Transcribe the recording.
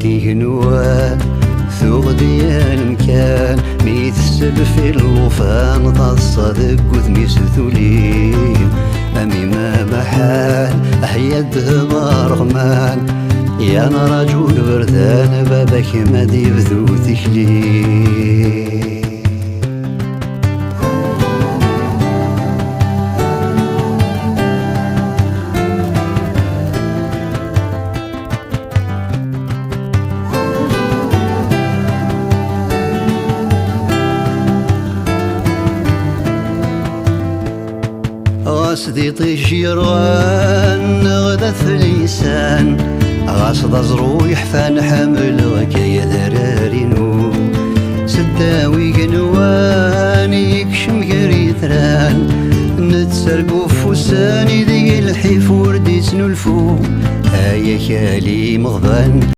ولدي نوال ثوغ ديال مكان ميت السب في الوفان تصدق وثميس ثوليم أمي ما محال أحياده مرغمان يا أنا رجل بردان بابك ما ديبذو تكليم غاسدي طيش يروان غدا ثليسان غاصد زرويح فان حمل غكايا ذرارينو سداوي قنوان يكشم قريثران نتسرقو فوساني ذي الحفور دي سنلفو هيا كالي مغضان